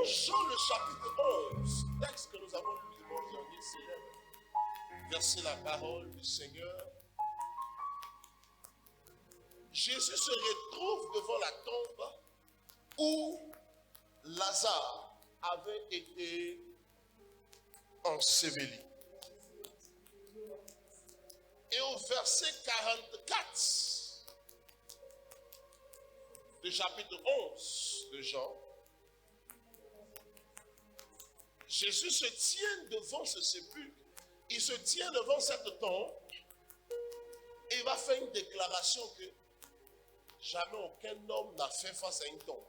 Jean le chapitre 11, texte que nous avons lu dimanche dernier, célèbre, verset la parole du Seigneur. Jésus se retrouve devant la tombe où Lazare avait été enseveli. Et au verset 44 du chapitre 11 de Jean, Jésus se tient devant ce sépulcre, il se tient devant cette tombe et il va faire une déclaration que jamais aucun homme n'a fait face à une tombe.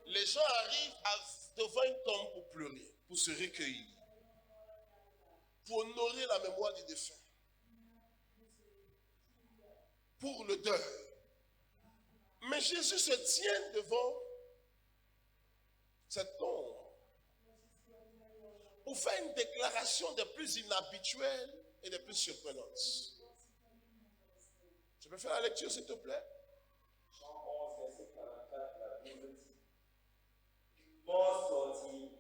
Les gens arrivent devant une tombe pour pleurer, pour se recueillir, pour honorer la mémoire du défunt, pour le deuil. Mais Jésus se tient devant cette tombe pour faire une déclaration des plus inhabituelles et des plus surprenantes. Je peux faire la lecture, s'il te plaît? Jean 11, verset 44, la Bible dit: Mort sortit,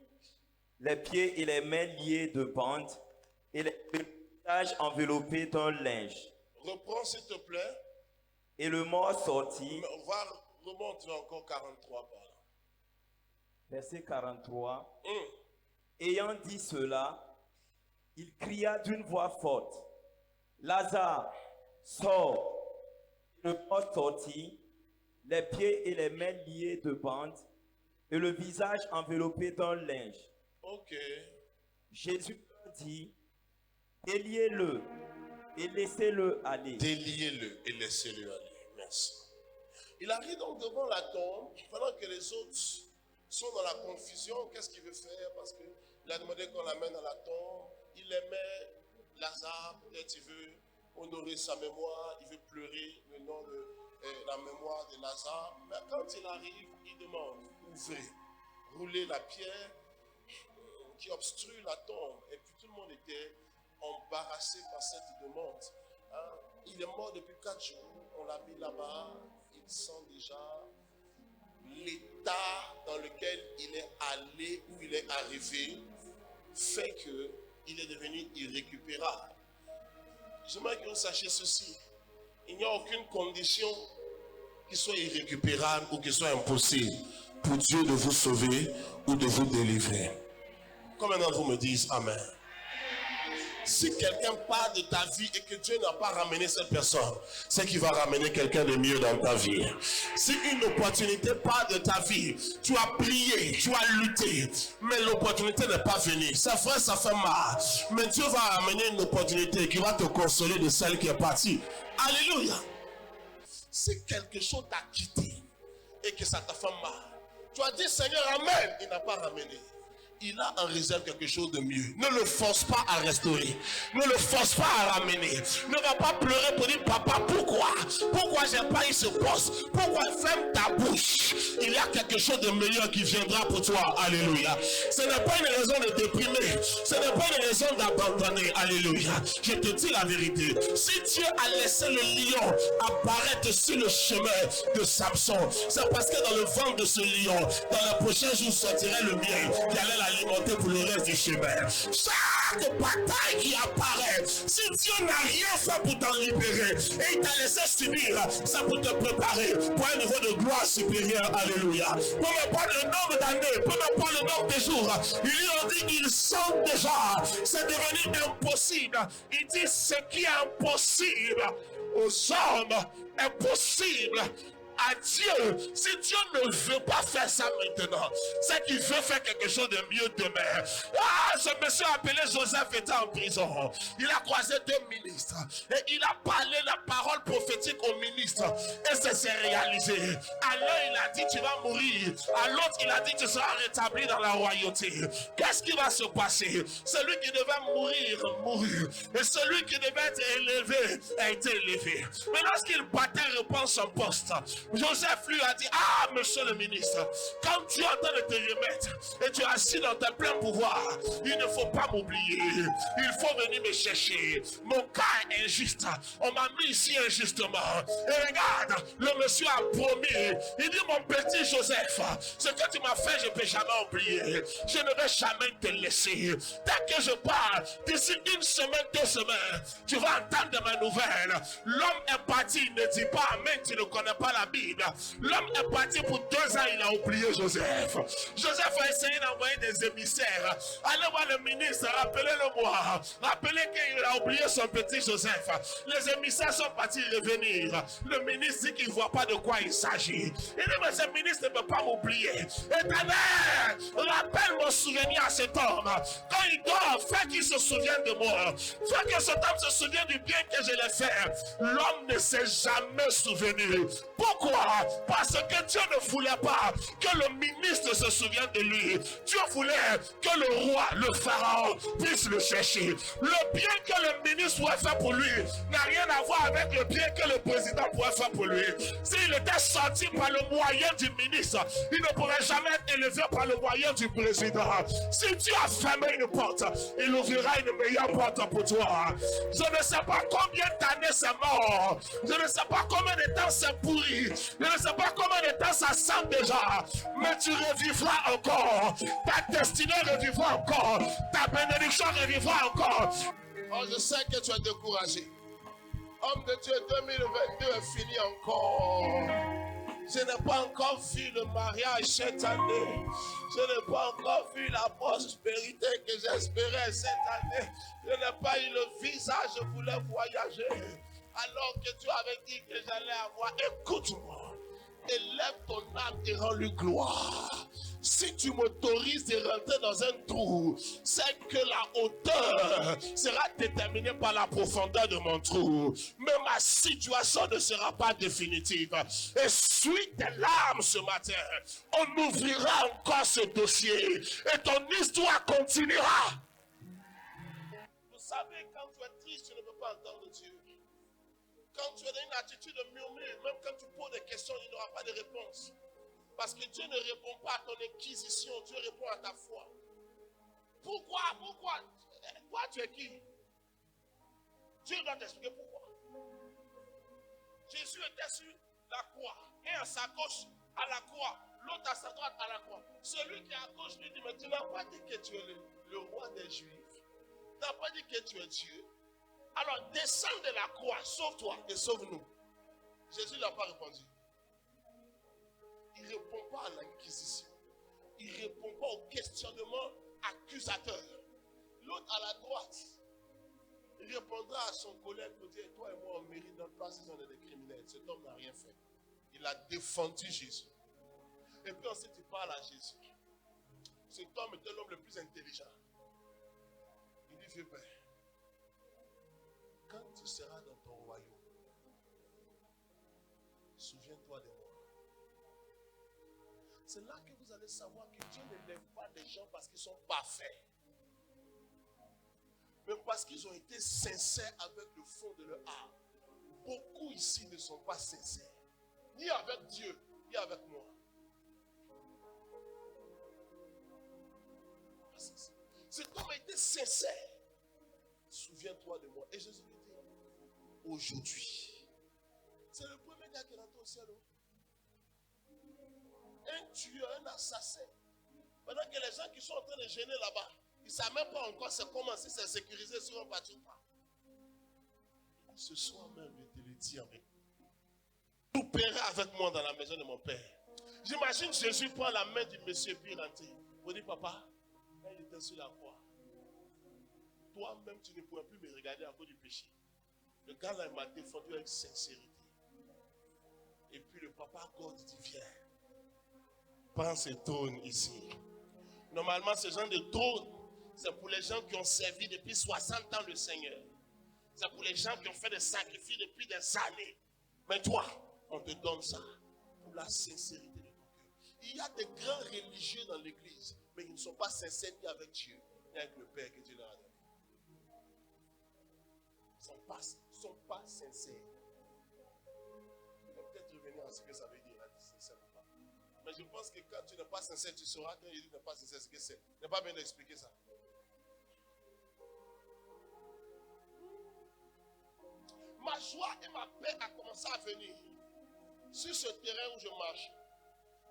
les pieds et les mains liés de bandes, et le visage enveloppé d'un linge. Reprends, s'il te plaît. Et le mort sortit. Remonte encore 43 par là. Verset 43. Ayant dit cela, il cria d'une voix forte: Lazare, sors! Le mort sortit, les pieds et les mains liés de bandes, et le visage enveloppé d'un linge. Ok. Jésus leur dit: déliez-le et laissez-le aller. Déliez-le et laissez-le aller. Merci. Il arrive donc devant la tombe, pendant que les autres sont dans la confusion. Qu'est-ce qu'il veut faire? Parce qu'il a demandé qu'on l'amène à la tombe. Il aimait Lazare, peut-être il veut honorer sa mémoire, il veut pleurer le nom de la mémoire de Lazare. Mais quand il arrive, il demande: ouvrez, roulez la pierre qui obstrue la tombe. Et puis tout le monde était embarrassé par cette demande. Il est mort depuis 4 jours, on l'a mis là-bas, il sent déjà l'état dans lequel il est allé, où il est arrivé, fait qu'il est devenu irrécupérable. J'aimerais que vous sachiez ceci: il n'y a aucune condition qui soit irrécupérable ou qui soit impossible pour Dieu de vous sauver ou de vous délivrer. Combien d'entre vous me disent Amen? Si quelqu'un part de ta vie et que Dieu n'a pas ramené cette personne, c'est qu'il va ramener quelqu'un de mieux dans ta vie. Si une opportunité part de ta vie, tu as prié, tu as lutté, mais l'opportunité n'est pas venue. C'est vrai, ça fait mal, mais Dieu va ramener une opportunité qui va te consoler de celle qui est partie. Alléluia. Si quelque chose t'a quitté et que ça t'a fait mal, tu as dit Seigneur, Amen, il n'a pas ramené. Il a en réserve quelque chose de mieux. Ne le force pas à restaurer. Ne le force pas à ramener. Ne va pas pleurer pour dire: papa, pourquoi j'ai pas eu ce poste? Pourquoi ferme ta bouche? Il y a quelque chose de meilleur qui viendra pour toi. Alléluia. Ce n'est pas une raison de déprimer. Ce n'est pas une raison d'abandonner. Alléluia. Je te dis la vérité. Si Dieu a laissé le lion apparaître sur le chemin de Samson, c'est parce que dans le ventre de ce lion, dans le prochain jour sortirait le mien. Il allait l'alimenter pour le reste du chemin. Chaque bataille qui apparaît, si Dieu n'a rien fait pour t'en libérer et il t'a laissé subir, c'est pour te préparer pour un niveau de gloire supérieur. Alléluia. Peu importe le nombre d'années, peu importe le nombre de jours, ils lui ont dit qu'ils sentent déjà, c'est devenu impossible. Il dit: ce qui est impossible aux hommes est possible à Dieu. Si Dieu ne veut pas faire ça maintenant, c'est qu'il veut faire quelque chose de mieux demain. Ce monsieur appelé Joseph était en prison. Il a croisé 2 ministres et il a parlé la parole prophétique aux ministres et ça s'est réalisé. À l'un il a dit: tu vas mourir. À l'autre il a dit: tu seras rétabli dans la royauté. Qu'est-ce qui va se passer? Celui qui devait mourir, mourut. Et celui qui devait être élevé a été élevé. Mais lorsqu'il battait, reprend son poste. Joseph lui a dit, ah, monsieur le ministre, quand tu es en train de te remettre et tu es assis dans ton plein pouvoir, il ne faut pas m'oublier. Il faut venir me chercher. Mon cas est injuste. On m'a mis ici injustement. Et regarde, le monsieur a promis. Il dit, mon petit Joseph, ce que tu m'as fait, je ne peux jamais oublier. Je ne vais jamais te laisser. Dès que je pars, d'ici une semaine, 2 semaines, tu vas entendre ma nouvelle. L'homme est parti, il ne dit pas amen, tu ne connais pas la Bible. L'homme est parti pour 2 ans, il a oublié Joseph. Joseph a essayé d'envoyer des émissaires. Allez voir le ministre, rappelez-le moi. Rappelez qu'il a oublié son petit Joseph. Les émissaires sont partis revenir. Le ministre dit qu'il ne voit pas de quoi il s'agit. Il dit, mais ce ministre ne peut pas m'oublier. Éternel, rappelle mon souvenir à cet homme. Quand il dort, fais qu'il se souvienne de moi. Fais que cet homme se souvienne du bien que je l'ai fait. L'homme ne s'est jamais souvenu. Pourquoi? Parce que Dieu ne voulait pas que le ministre se souvienne de lui. Dieu voulait que le roi, le pharaon, puisse le chercher. Le bien que le ministre pourrait faire pour lui n'a rien à voir avec le bien que le président pourrait faire pour lui. S'il était sorti par le moyen du ministre, il ne pourrait jamais être élevé par le moyen du président. Si Dieu a fermé une porte, il ouvrira une meilleure porte pour toi. Je ne sais pas combien d'années c'est mort. Je ne sais pas combien de temps c'est pourri. Je ne sais pas combien de temps ça sent déjà. Mais tu revivras encore. Ta destinée revivra encore. Ta bénédiction revivra encore. Oh, je sais que tu es découragé. Homme de Dieu, 2022 est fini encore. Je n'ai pas encore vu le mariage cette année. Je n'ai pas encore vu la prospérité que j'espérais cette année. Je n'ai pas eu le visa, je voulais voyager. Alors que tu avais dit que j'allais avoir, écoute-moi. Élève ton âme et rends-lui gloire. Si tu m'autorises de rentrer dans un trou, c'est que la hauteur sera déterminée par la profondeur de mon trou. Mais ma situation ne sera pas définitive. Et suis tes larmes ce matin. On ouvrira encore ce dossier et ton histoire continuera. Vous savez, quand tu es triste, tu ne peux pas entendre Dieu. Quand tu es dans une attitude de murmure, même quand tu poses des questions, il n'y aura pas de réponse. Parce que Dieu ne répond pas à ton inquisition, Dieu répond à ta foi. Pourquoi? Toi, tu es qui? Dieu doit t'expliquer pourquoi. Jésus était sur la croix, et à sa gauche à la croix, l'autre à sa droite à la croix. Celui qui est à gauche lui dit, mais tu n'as pas dit que tu es le roi des Juifs. Tu n'as pas dit que tu es Dieu. Alors descends de la croix, sauve-toi et sauve-nous. Jésus n'a pas répondu. Il ne répond pas à l'inquisition. Il ne répond pas au questionnement accusateur. L'autre à la droite, il répondra à son collègue pour dire, toi et moi on mérite notre place, si on est des criminels. Cet homme n'a rien fait. Il a défendu Jésus. Et puis ensuite il parle à Jésus. Cet homme était l'homme le plus intelligent. Il dit, vieux père, quand tu seras dans ton royaume, souviens-toi de moi. C'est là que vous allez savoir que Dieu ne lève pas des gens parce qu'ils sont parfaits, mais parce qu'ils ont été sincères avec le fond de leur âme. Beaucoup ici ne sont pas sincères, ni avec Dieu, ni avec moi. Cet homme a été sincère. Souviens-toi de moi. Et Jésus lui dit, aujourd'hui, c'est le premier gars qui est rentré au ciel. Un tueur, un assassin. Pendant que les gens qui sont en train de gêner là-bas, ils ne savent même pas encore comment si c'est sécurisé sur un bateau ou pas. Ce soir même, je te le dis avec vous paierez avec moi dans la maison de mon père. J'imagine Jésus prend la main du monsieur puis rentre. Vous dites, papa, il était sur la croix. Toi-même, tu ne pourrais plus me regarder à cause du péché. Le gars là, il m'a défendu avec sincérité. Et puis le papa God dit, viens. Prends ce trône ici. Normalement, ce genre de trône, c'est pour les gens qui ont servi depuis 60 ans le Seigneur. C'est pour les gens qui ont fait des sacrifices depuis des années. Mais toi, on te donne ça pour la sincérité de ton cœur. Il y a des grands religieux dans l'église, mais ils ne sont pas sincères ni avec Dieu, ni avec le Père que Dieu leur a donné. Ils ne sont pas sincères. On va peut-être revenir à ce que ça veut dire. Mais je pense que quand tu n'es pas sincère, tu sauras quand il dit n'est pas sincère ce que c'est. Il n'est pas bien d'expliquer ça. Ma joie et ma paix a commencé à venir sur ce terrain où je marche.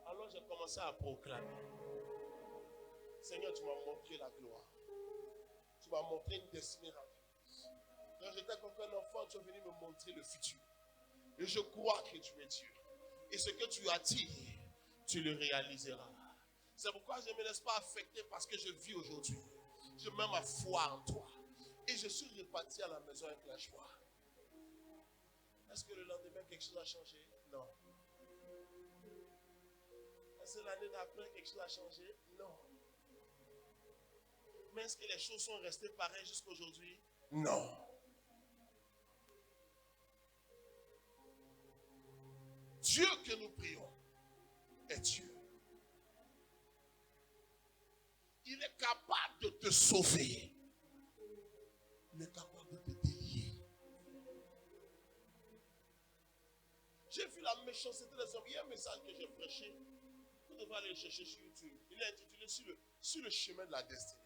Alors j'ai commencé à proclamer. Seigneur, tu m'as montré la gloire. Tu m'as montré une destinée radieuse. Quand j'étais comme un enfant, tu es venu me montrer le futur. Et je crois que tu es Dieu. Et ce que tu as dit, tu le réaliseras. C'est pourquoi je ne me laisse pas affecter parce que je vis aujourd'hui. Je mets ma foi en toi. Et je suis reparti à la maison avec la joie. Est-ce que le lendemain, quelque chose a changé? Non. Est-ce que l'année d'après, quelque chose a changé? Non. Mais est-ce que les choses sont restées pareilles jusqu'à aujourd'hui? Non. Dieu que nous prions est Dieu. Il est capable de te sauver. Il est capable de te délier. J'ai vu la méchanceté des hommes. Il y a un message que j'ai prêché. Vous devez aller le chercher sur YouTube. Il est intitulé sur le chemin de la destinée.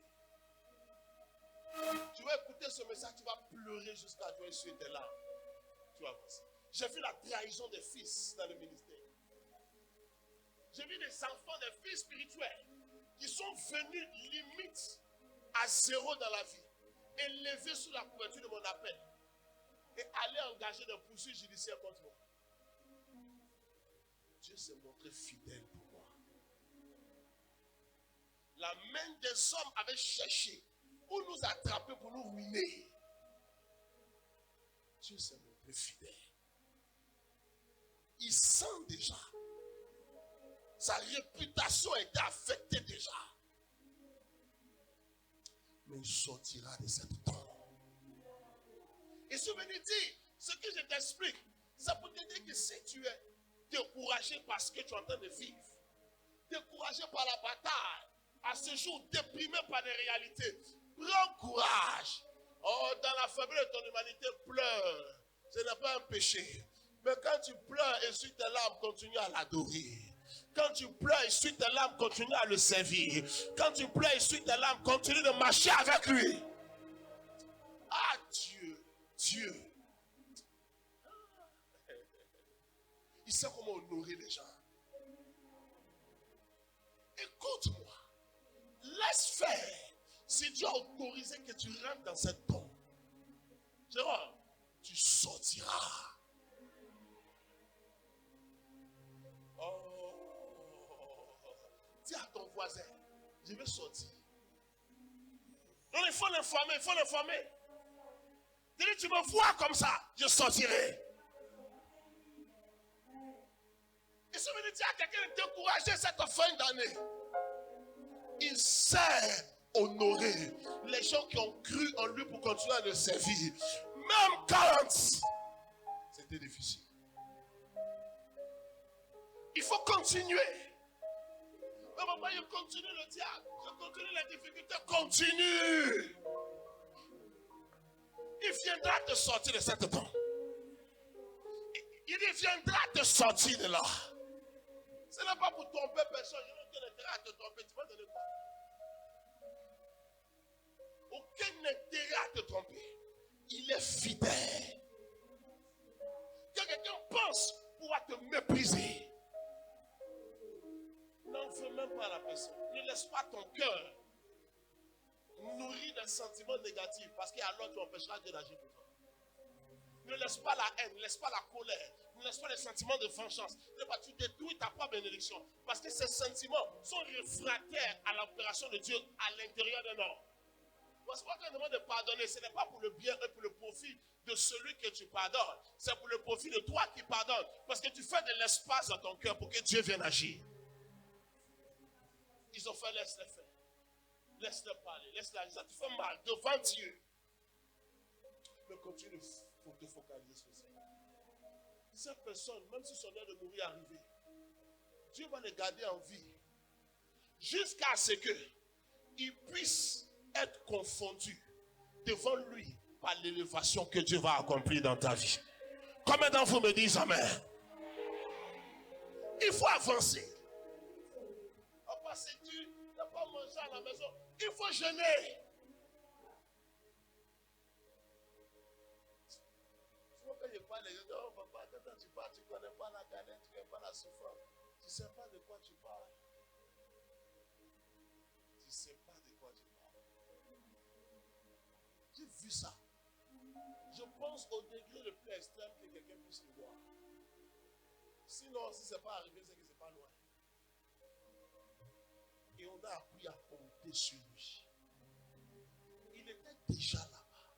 Tu vas écouter ce message, tu vas pleurer jusqu'à toi essuyer tes larmes. Tu vas voir ça. J'ai vu la trahison des fils dans le ministère. J'ai vu des enfants, des fils spirituels qui sont venus limite à zéro dans la vie, élevés sous la couverture de mon appel et aller engager des poursuites judiciaires contre moi. Dieu s'est montré fidèle pour moi. La main des hommes avait cherché pour nous attraper, pour nous ruiner. Dieu s'est montré fidèle. Il sent déjà. Sa réputation a été affectée déjà. Mais il sortira de cette tombe. Et ce que je dis, ce que je t'explique, ça peut te dire que si tu es découragé parce que tu es en train de vivre, découragé par la bataille, à ce jour déprimé par les réalités, prends courage. Oh, dans la faiblesse de ton humanité, pleure. Ce n'est pas un péché. Mais quand tu pleures, essuie tes larmes, continue à l'adorer. Quand tu pleures, essuie tes larmes, continue à le servir. Quand tu pleures, essuie tes larmes, continue de marcher avec lui. Ah Dieu, Dieu. Il sait comment honorer les gens. Écoute-moi. Laisse faire. Si Dieu a autorisé que tu rentres dans cette tombe, Jérôme, tu sortiras. Dis à ton voisin, je vais sortir. Non, il faut l'informer, il faut l'informer. Dis-lui, tu me vois comme ça, je sortirai. Et si vous dites à quelqu'un de décourager cette fin d'année, il sait honorer les gens qui ont cru en lui pour continuer à le servir. Même quand c'était difficile. Il faut continuer. Mais papa, je continue le diable. Je continue la difficulté. Continue. Il viendra te sortir de cette tombe. Il viendra te sortir de là. Ce n'est pas pour tromper personne. Je n'ai aucun intérêt à te tromper. Tu vas donner quoi? Aucun intérêt à te tromper. Il est fidèle. Quand quelqu'un pense pouvoir te mépriser, n'en fais même pas à la personne. Ne laisse pas ton cœur nourrir des sentiments négatifs, parce qu'alors tu empêcheras Dieu d'agir pour toi. Ne laisse pas la haine, ne laisse pas la colère, ne laisse pas les sentiments de vengeance. Tu détruis ta propre bénédiction, parce que ces sentiments sont réfractaires à l'opération de Dieu à l'intérieur d'un homme. Parce que quand on demande de pardonner, ce n'est pas pour le bien et pour le profit de celui que tu pardonnes. C'est pour le profit de toi qui pardonnes. Parce que tu fais de l'espace dans ton cœur pour que Dieu vienne agir. Ils ont fait, laisse-les faire. Laisse-les parler, laisse-les agir. Ça te fait mal devant Dieu. Mais continue de te focaliser sur ça. Cette personne, même si son heure de mourir est arrivée, Dieu va les garder en vie. Jusqu'à ce qu'ils puissent être confondus devant lui par l'élévation que Dieu va accomplir dans ta vie. Combien d'entre vous me disent amen? Il faut avancer. pas séduire, tu n'as pas mangé à la maison. Il faut jeûner. Souvent quand je parle, les gens disent, oh papa, quand tu parles, tu ne connais pas la galère, tu ne connais pas la souffrance. Tu ne sais pas de quoi tu parles. Tu ne sais pas de quoi tu parles. J'ai vu ça. Je pense au degré le plus extrême que quelqu'un puisse le voir. Sinon, si ce n'est pas arrivé, c'est que ce n'est pas loin. Et on a appris à compter sur lui. Il était déjà là-bas.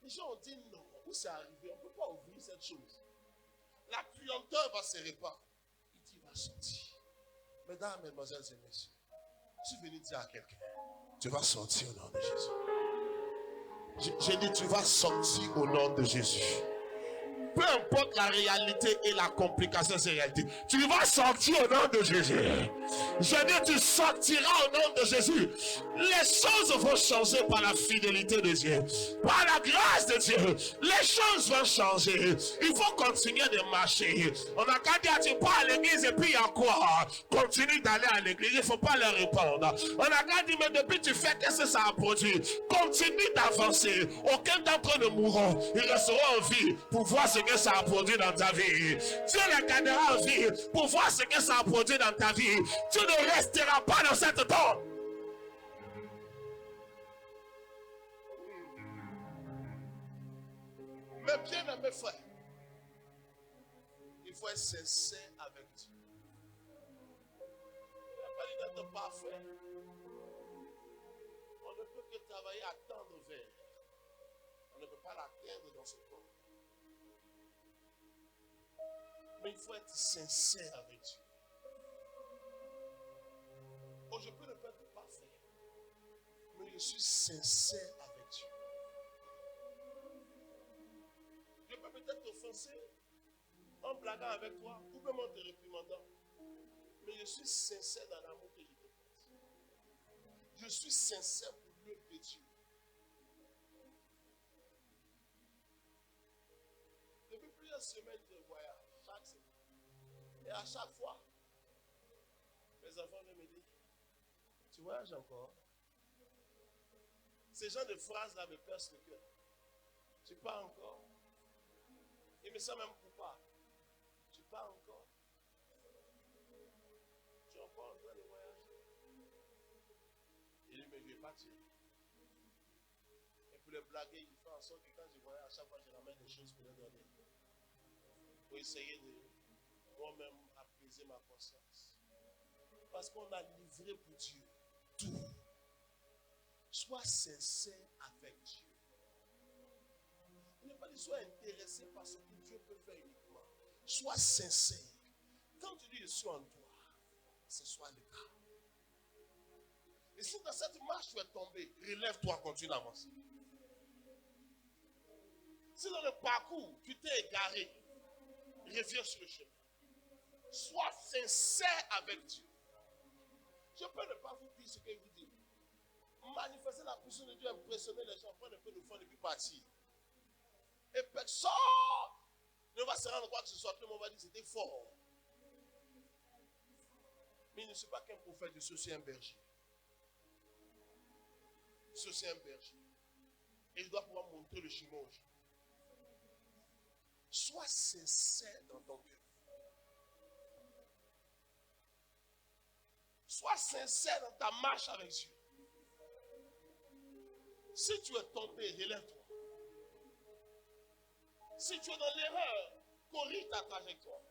Les gens ont dit non, où c'est arrivé? On ne peut pas ouvrir cette chose. La puanteur va se répandre. Il dit, il va sortir. Mesdames, mesdemoiselles et messieurs, je suis venu dire à quelqu'un, tu vas sortir au nom de Jésus. J'ai dit, tu vas sortir au nom de Jésus. Peu importe la réalité et la complication de ces réalités, tu vas sortir au nom de Jésus. Je dis, tu sortiras au nom de Jésus. Les choses vont changer par la fidélité de Dieu, par la grâce de Dieu. Les choses vont changer. Il faut continuer de marcher. On n'a qu'à dire, tu pars à l'église et puis il y a quoi? Continue d'aller à l'église, il ne faut pas leur répondre. On n'a qu'à dire, mais depuis tu fais, qu'est-ce que ça a produit? Continue d'avancer. Aucun d'entre eux ne mourront. Ils resteront en vie pour voir ce que ça a produit dans ta vie. Dieu les gardera en vie pour voir ce que ça a produit dans ta vie. Tu ne resteras pas dans cette tombe. Mais bien aimé frère, il faut être sincère avec Dieu. Il n'a pas dit d'être parfait. On ne peut que travailler à tendre vers. On ne peut pas l'atteindre dans ce corps. Mais il faut être sincère avec Dieu. Oh, je peux ne pas être parfait, mais je suis sincère avec Dieu. Je peux peut-être t'offenser en blaguant avec toi ou même en te réprimandant, mais je suis sincère dans l'amour que je te porte. Je suis sincère pour l'œuvre de Dieu. Depuis plusieurs semaines, je voyage chaque semaine. Et à chaque fois, mes enfants viennent me dire, tu voyages encore? Ces genres de phrases-là me percent le cœur. Tu pars encore? Il me semble même coupable. Tu pars encore? Tu es encore en train de voyager? Il dit, mais je ne vais pas tirer. Et pour les blaguer, il fait en sorte que quand je voyage, à chaque fois, je ramène des choses pour leur donner. Pour essayer de moi-même apaiser ma conscience. Parce qu'on a livré pour Dieu tout. Sois sincère avec Dieu. Il n'est pas dit sois intéressé par ce que Dieu peut faire uniquement. Sois sincère. Quand tu dis je suis en toi, ce soit le cas. Et si dans cette marche tu es tombé, relève-toi, continue d'avancer. Si dans le parcours tu t'es égaré, reviens sur le chemin. Sois sincère avec Dieu. Je peux ne pas vous dire ce que je vous dis. Manifester la puissance de Dieu, impressionner les gens, prendre un peu de fond et puis partir. Et personne ne va se rendre compte que ce soit tout le monde va dire que c'était fort. Mais il ne suis pas qu'un prophète, je suis aussi un berger. Je suis aussi un berger. Et je dois pouvoir montrer le chemin aux gens. Sois sincère dans ton cœur. Sois sincère dans ta marche avec Dieu. Si tu es tombé, relève-toi. Si tu es dans l'erreur, corrige ta trajectoire.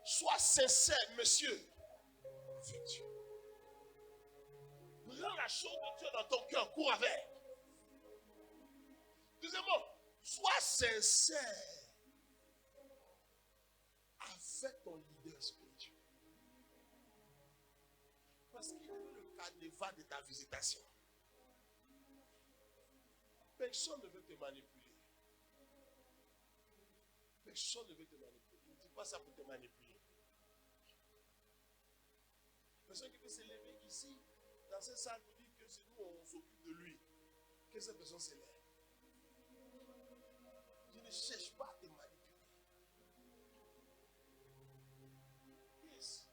Sois sincère, monsieur, avec Dieu. Prends la chose de Dieu dans ton cœur, cours avec. Deuxièmement, sois sincère avec ton leader spirituel. Parce qu'il est le canevas de ta visitation. Personne ne veut te manipuler. Personne ne veut te manipuler. Ne dis pas ça pour te manipuler. Personne qui peut se lever ici, dans cette salle, pour dire que c'est nous, on s'occupe de lui. Que cette personne se lève. Je ne cherche pas à te manipuler. Yes.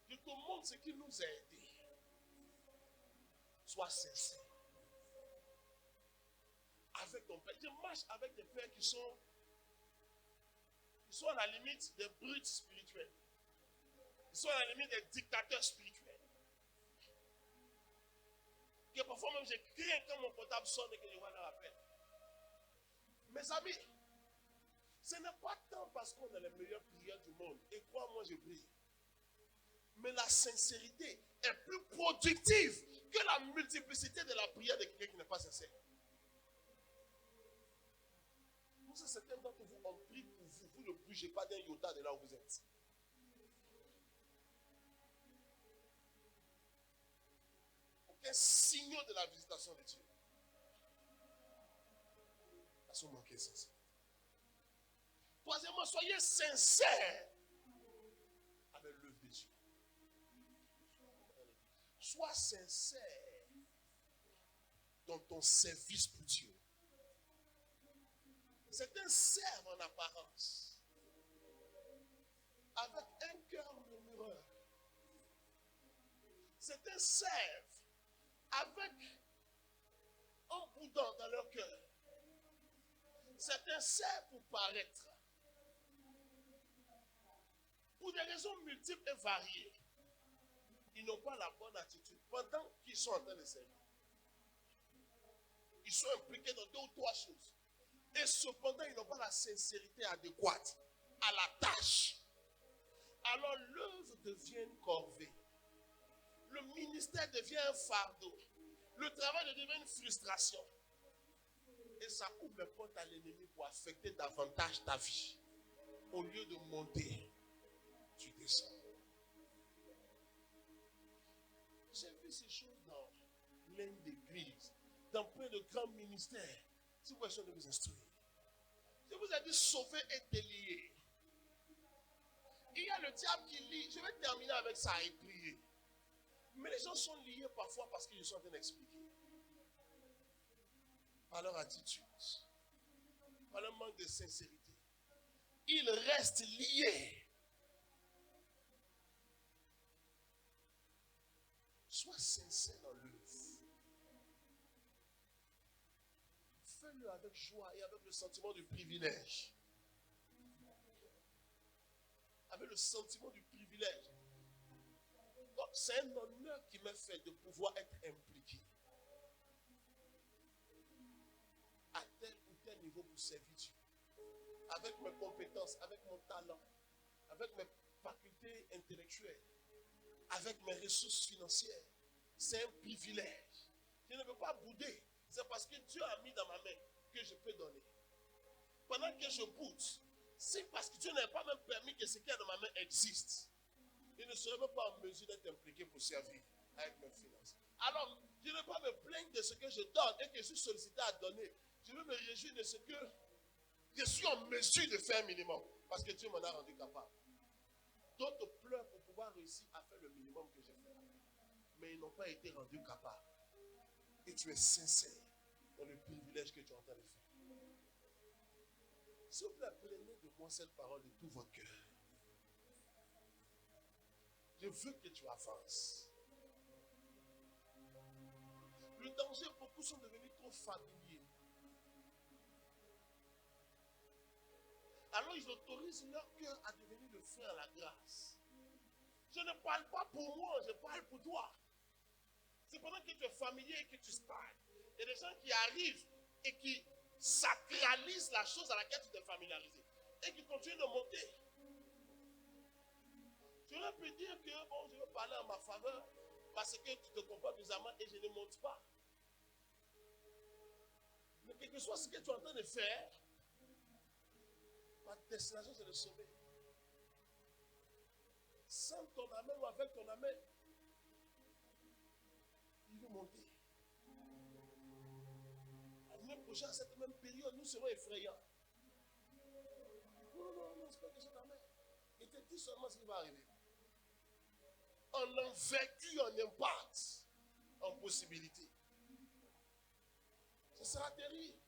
Je te montre ce qui nous a aidés. Sois sincère. Avec ton père. Je marche avec des pères qui sont à la limite des brutes spirituels. Ils sont à la limite des dictateurs spirituels. Que parfois même je crains quand mon portable sonne et que je vois leur appel. Mes amis, ce n'est pas tant parce qu'on est les meilleurs prières du monde. Et crois-moi, je prie. Mais la sincérité est plus productive que la multiplicité de la prière de quelqu'un qui n'est pas sincère. Pour ça, certains d'entre vous ont pris pour vous. Vous ne bougez pas d'un iota de là où vous êtes. Aucun signe de la visitation de Dieu. Parce qu'on manquait sincère. Troisièmement, soyez sincères avec l'œuvre de Dieu. Sois sincère dans ton service pour Dieu. Certains servent en apparence avec un cœur murmureur. Certains servent avec un boudin dans leur cœur. Certains servent pour paraître. Pour des raisons multiples et variées. Ils n'ont pas la bonne attitude pendant qu'ils sont en train de servir. Ils sont impliqués dans 2 ou 3 choses. Et cependant, ils n'ont pas la sincérité adéquate à la tâche. Alors l'œuvre devient une corvée. Le ministère devient un fardeau. Le travail devient une frustration. Et ça ouvre les portes à l'ennemi pour affecter davantage ta vie. Au lieu de monter, tu descends. J'ai vu ces choses dans l'une d'église, dans plein de grands ministères. C'est une question de vous instruire. Je vous ai dit sauver et délier. Il y a le diable qui lie. Je vais terminer avec ça et prier. Mais les gens sont liés parfois parce qu'ils sont en train d'expliquer. Par leur attitude, par leur manque de sincérité. Ils restent liés. Sois sincère dans l'œuvre. Fais-le avec joie et avec le sentiment du privilège. Avec le sentiment du privilège. Donc, c'est un honneur qui m'est fait de pouvoir être impliqué à tel ou tel niveau pour servir Dieu. Avec mes compétences, avec mon talent, avec mes facultés intellectuelles, avec mes ressources financières. C'est un privilège. Je ne peux pas bouder. C'est parce que Dieu a mis dans ma main que je peux donner. Pendant que je boude, c'est parce que Dieu n'a pas même permis que ce qu'il y a dans ma main existe. Je ne serai même pas en mesure d'être impliqué pour servir avec mes finances. Alors, je ne vais pas me plaindre de ce que je donne et que je suis sollicité à donner. Je veux me réjouir de ce que je suis en mesure de faire un minimum. Parce que Dieu m'en a rendu capable. D'autres pleurent pour pouvoir réussir à faire le minimum que j'ai fait. Mais ils n'ont pas été rendus capables. Et tu es sincère dans le privilège que tu es en train de faire. S'il vous plaît, prenez de moi cette parole de tout votre cœur. Je veux que tu avances. Le danger, beaucoup sont devenus trop familiers. Alors ils autorisent leur cœur à devenir le frein à la grâce. Je ne parle pas pour moi, je parle pour toi. C'est pendant que tu es familier et que tu stagnes. Il y a des gens qui arrivent et qui sacralisent la chose à laquelle tu t'es familiarisé. Et qui continuent de monter. Tu aurais pu dire que bon, je veux parler en ma faveur parce que tu te comportes bizarrement et je ne monte pas. Mais quel que soit ce que tu es en train de faire, ma destination c'est de sauver. Sans ton amen ou avec ton amen, il veut monter. L'année prochaine, à cette même période, nous serons effrayants. Non, c'est pas question d'amen. Il te dit seulement ce qui va arriver. On en vécu, on impact, en possibilité. Ce sera terrible.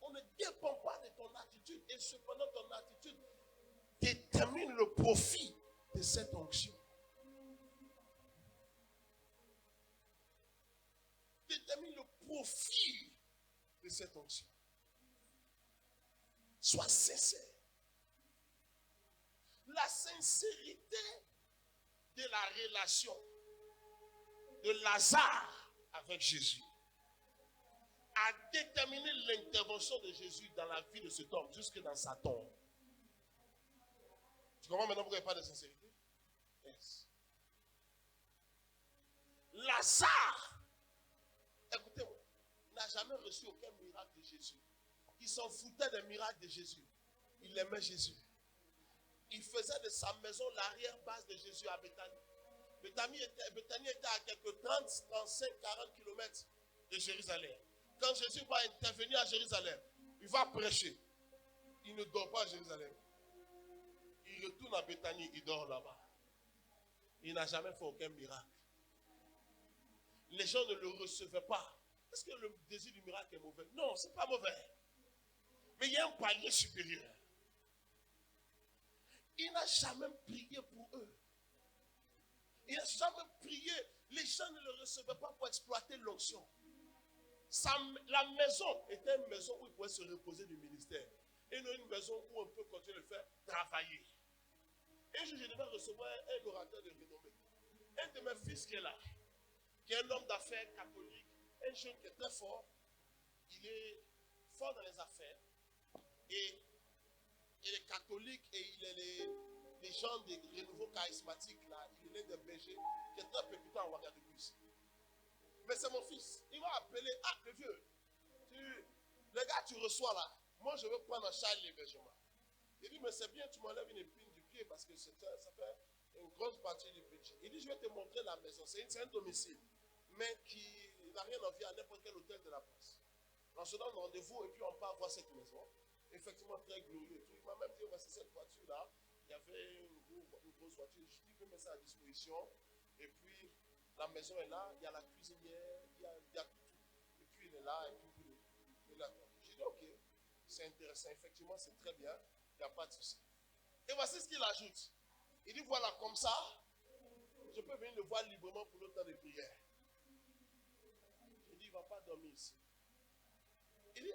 On ne dépend pas de ton attitude et cependant ton attitude détermine le profit de cette onction. Détermine le profil de cette onction. Sois sincère. La sincérité de la relation de Lazare avec Jésus a déterminé l'intervention de Jésus dans la vie de cet homme, jusque dans sa tombe. Tu comprends maintenant pourquoi il n'y a pas de sincérité? Yes. Lazare, écoutez-moi, n'a jamais reçu aucun miracle de Jésus. Il s'en foutait des miracles de Jésus. Il aimait Jésus. Il faisait de sa maison l'arrière-base de Jésus à Béthanie. Béthanie était à quelques 30, 35, 40 km de Jérusalem. Quand Jésus va intervenir à Jérusalem, il va prêcher. Il ne dort pas à Jérusalem. Il retourne à Béthanie, il dort là-bas. Il n'a jamais fait aucun miracle. Les gens ne le recevaient pas. Est-ce que le désir du miracle est mauvais? Non, ce n'est pas mauvais. Mais il y a un palier supérieur. Il n'a jamais prié pour eux. Il n'a jamais prié. Les gens ne le recevaient pas pour exploiter l'onction. La maison était une maison où il pouvait se reposer du ministère. Et non une maison où on peut continuer de faire travailler. Un jour, je devais recevoir un orateur de renommée. Un de mes fils qui est là, qui est un homme d'affaires catholique, un jeune qui est très fort. Il est fort dans les affaires. Et il est catholique et il est les gens des renouveaux charismatiques là. Il est l'un des bergers qui est très percutant en Ouagadougou. Mais c'est mon fils. Il m'a appelé, le vieux. Le gars, tu reçois là. Moi, je veux prendre en charge l'hébergement. Il dit, mais c'est bien, tu m'enlèves une épine du pied parce que ça fait une grosse partie du budget. Il dit, je vais te montrer la maison. C'est un domicile, mais qui n'a rien envie à n'importe quel hôtel de la place. On se donne rendez-vous et puis on part voir cette maison. Effectivement, très glorieux. Il m'a même dit, c'est cette voiture-là. Il y avait une grosse voiture. Je dis, je vais mettre ça à disposition. Et puis, la maison est là. Il y a la cuisinière. Il y a tout. Et puis, il est là. Et puis, il est là. J'ai dit, ok, c'est intéressant. Effectivement, c'est très bien. Il n'y a pas de souci. Et voici ce qu'il ajoute. Il dit, voilà, comme ça, je peux venir le voir librement pour le temps de prière. J'ai dit, il ne va pas dormir ici. Il dit,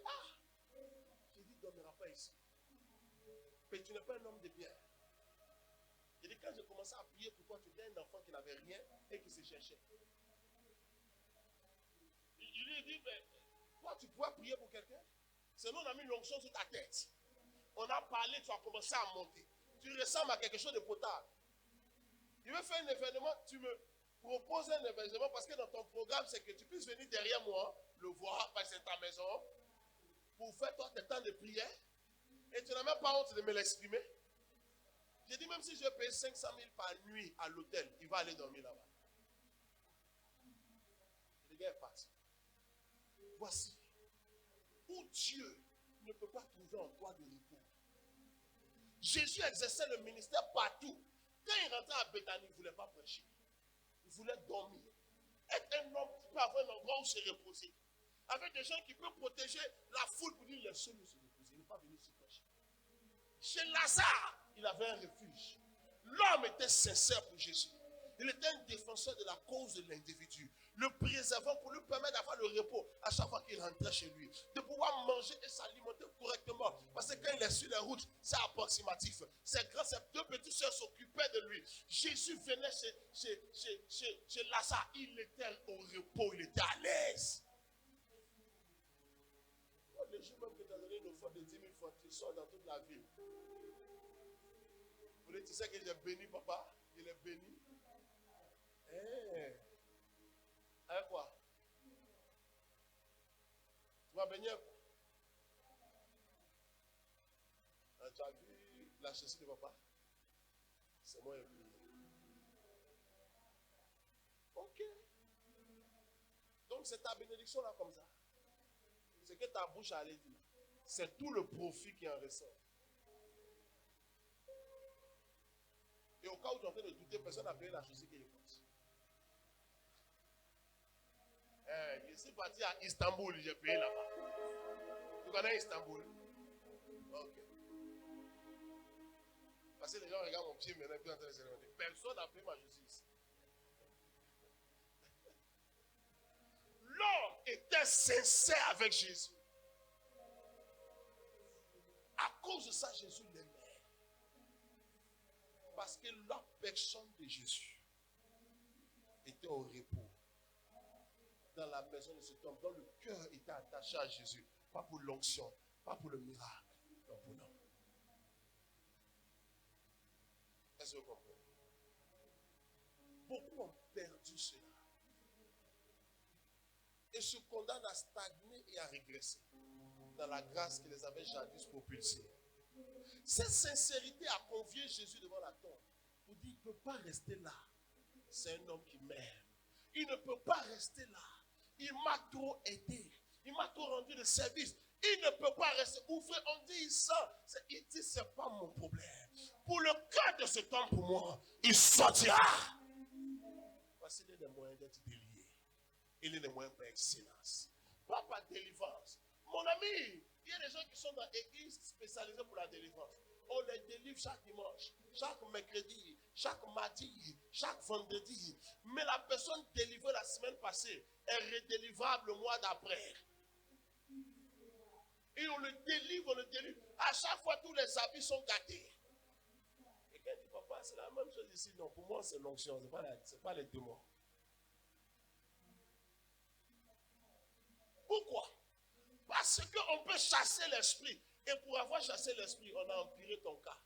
j'ai dit, il ne dormira pas ici. Mais tu n'es pas un homme de bien. Il dit, quand j'ai commencé à prier pour toi, tu étais un enfant qui n'avait rien et qui se cherchait. Il lui dit, mais toi, tu pourrais prier pour quelqu'un? Sinon, on a mis l'onction sur ta tête. On a parlé, tu as commencé à monter. Tu ressembles à quelque chose de potable. Il veut faire un événement, tu me proposes un événement parce que dans ton programme, c'est que tu puisses venir derrière moi, le voir, parce que c'est ta maison, pour faire toi tes temps de prière. Et tu n'as même pas honte de me l'exprimer. J'ai dit, même si je paye 500 000 par nuit à l'hôtel, il va aller dormir là-bas. Le gars est parti. Voici où Dieu ne peut pas trouver en toi de repos. Jésus exerçait le ministère partout. Quand il rentrait à Béthanie, il ne voulait pas prêcher. Il voulait dormir. Être un homme qui peut avoir un endroit où se reposer. Avec des gens qui peuvent protéger la foule pour dire les seuls où se reposer. Il n'est pas venu se prêcher. Chez Lazare, il avait un refuge. L'homme était sincère pour Jésus. Il était un défenseur de la cause de l'individu. Le préservant pour lui permettre d'avoir le repos à chaque fois qu'il rentrait chez lui. De pouvoir manger et s'alimenter correctement. Parce que quand il est sur les routes, c'est approximatif. Ses deux petites soeurs s'occupaient de lui. Jésus venait chez Lazare. Il était au repos, il était à l'aise. Les jours même que tu as donné une offrande de 10 000 francs, tu sors dans toute la ville. Vous dites, tu sais que j'ai béni, papa? Il est béni. Avec quoi? Tu m'as béni avec quoi? Tu as vu la chaussure de papa? C'est moi qui ai béni. Ok. Donc c'est ta bénédiction là comme ça. C'est que ta bouche allait dire. C'est tout le profit qui en ressort. Et au cas où tu es en train de douter, personne n'a payé la chaussure qu'il pense. Je suis parti à Istanbul, j'ai payé là-bas. Tu connais Istanbul? Ok. Parce que les gens regardent mon pied maintenant et puis en train de se demander. Personne n'a pris ma justice. L'homme était sincère avec Jésus. À cause de ça, Jésus l'aimait. Parce que la personne de Jésus était au repos. Dans la maison de cet homme, dont le cœur était attaché à Jésus. Pas pour l'onction, pas pour le miracle, mais pour l'homme. Est-ce que vous comprenez? Beaucoup ont perdu cela. Et se condamnent à stagner et à régresser dans la grâce qui les avait jadis propulsés. Cette sincérité a convié Jésus devant la tombe pour dire, il ne peut pas rester là. C'est un homme qui m'aime. Il ne peut pas rester là. Il m'a trop aidé. Il m'a trop rendu de service. Il ne peut pas rester. Ouvrez, on dit ça. Il dit, ce n'est pas mon problème. Pour le cas de cet homme, pour moi, il sortira. Voici les moyens d'être délié. Il est les moyens pour excellence. Pas par délivrance. Mon ami, il y a des gens qui sont dans l'église spécialisée pour la délivrance. On les délivre chaque dimanche, chaque mercredi, chaque mardi, chaque vendredi. Mais la personne délivrée la semaine passée est redélivrable le mois d'après. Et on le délivre, on le délivre. À chaque fois, tous les habits sont gâtés. Et quand il dit, papa, c'est la même chose ici. Non, pour moi, c'est l'onction, ce n'est pas les démons. Pourquoi? Parce qu'on peut chasser l'esprit. Et pour avoir chassé l'esprit, on a empiré ton cas.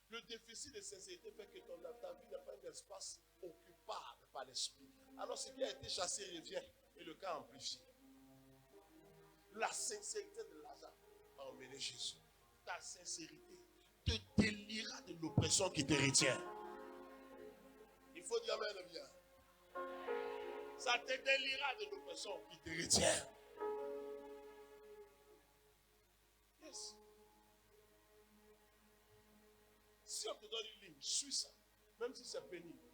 Le déficit de sincérité fait que ta vie n'est pas un espace occupable par l'esprit. Alors ce qui a été chassé revient et le cas amplifié. La sincérité de Lazare a emmené Jésus. Ta sincérité te déliera de l'oppression qui te retient. Il faut dire amen bien. Ça te délira de l'oppression qui te retient. Yes. Si on te donne une ligne, suis ça. Même si c'est pénible.